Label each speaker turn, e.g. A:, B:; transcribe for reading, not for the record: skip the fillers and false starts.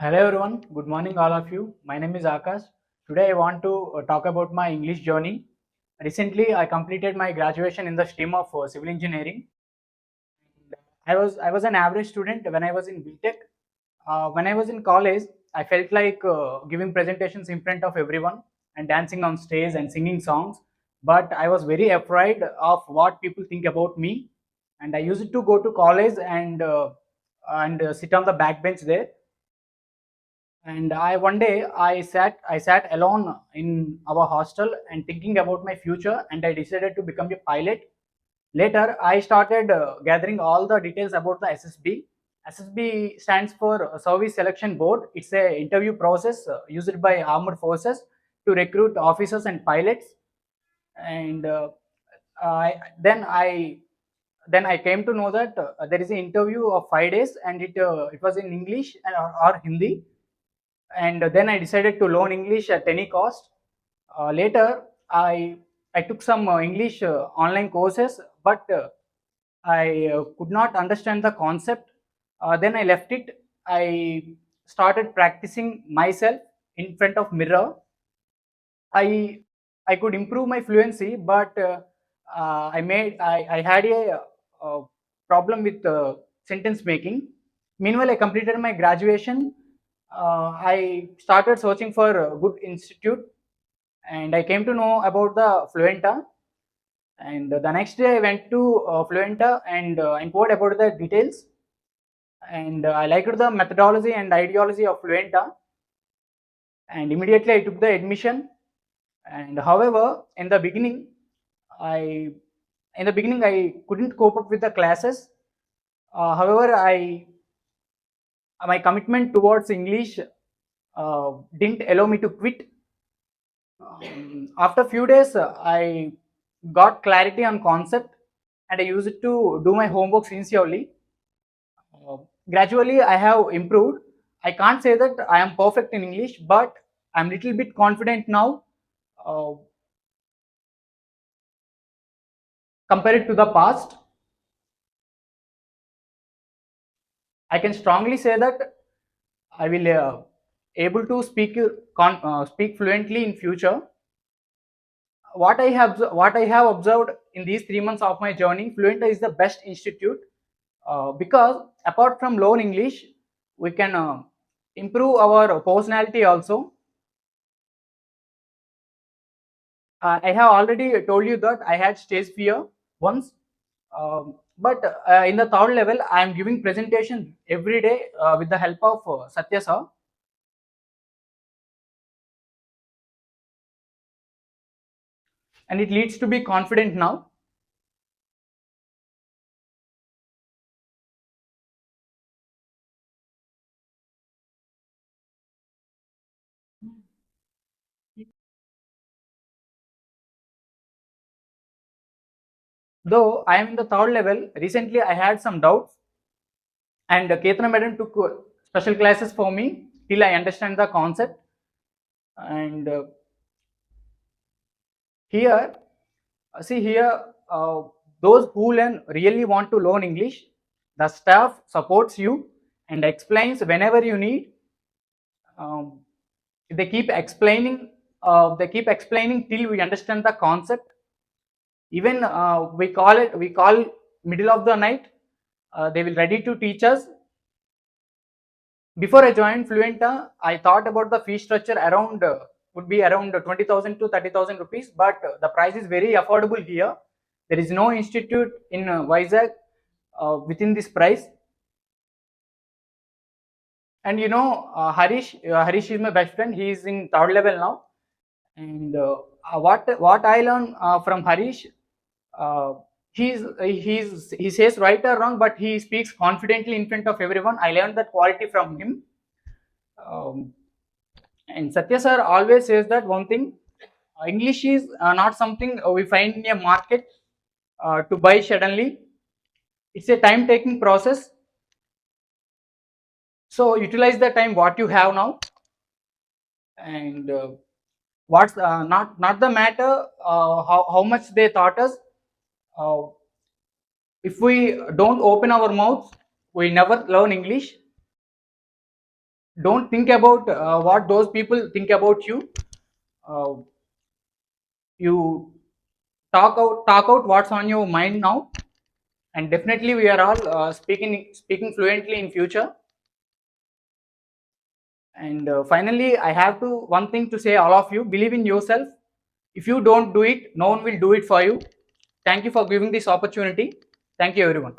A: Hello everyone, good morning all of you. My name is Akash. Today I want to talk about my English journey. Recently I completed my graduation in the stream of civil engineering. I was an average student when I was in BTech. When I was in college, I felt like giving presentations in front of everyone and dancing on stage and singing songs. But I was very afraid of what people think about me. And I used to go to college and sit on the backbench there. And I one day I sat alone in our hostel and thinking about my future, and I decided to become a pilot. Later I started gathering all the details about the ssb stands for Service Selection Board. It's a interview process used by armed forces to recruit officers and pilots. And I, then i then I came to know that there is an interview of 5 days, and it was in English or Hindi. And then I decided to learn English at any cost. Later, I took some English online courses, but I could not understand the concept. Then I left it. I started practicing myself in front of mirror. I I could improve my fluency, but I had a problem with sentence making. Meanwhile, I completed my graduation. I started searching for a good institute, and I came to know about the Fluenta. And the next day, I went to Fluenta and inquired about the details. And I liked the methodology and ideology of Fluenta. And immediately, I took the admission. And however, I in the beginning I couldn't cope up with the classes. However, I my commitment towards English didn't allow me to quit. After few days, I got clarity on concept, and I used it to do my homework sincerely. Uh, Gradually, I have improved. I can't say that I am perfect in English, but I'm little bit confident now uh, compared to the past. I can strongly say that I will able to speak fluently in future. What I have observed in these 3 months of my journey, Fluenta is the best institute because apart from learn English, we can improve our personality also. I have already told you that I had stage fear once, but in the third level, I am giving presentation every day with the help of Satya sir. And it leads to be confident now. Though I am in the third level, recently I had some doubts, and Ketana madam took special classes for me till I understand the concept. And here, see here, those who learn really want to learn English, the staff supports you and explains whenever you need. Um, they keep explaining. They keep explaining till we understand the concept. Even we call middle of the night. They will ready to teach us. Before I joined Fluenta, I thought about the fee structure around would be around 20,000 to 30,000 rupees, but the price is very affordable here. There is no institute in Vizag within this price. And Harish is my best friend. He is in third level now. And what I learned from Harish, uh, he says right or wrong, but he speaks confidently in front of everyone. I learned that quality from him. Um, And Satya sir always says that one thing, English is not something we find in a market to buy suddenly. It's a time taking process. So utilize the time what you have now, and what's not the matter how much they taught us. Uh, if we don't open our mouths, we never learn English. Don't think about what those people think about you. uh, you talk out what's on your mind now, and definitely we are all speaking fluently in future. And finally, I have to one thing to say, all of you, believe in yourself. If you don't do it, no one will do it for you. Thank you for giving this opportunity. Thank you, everyone.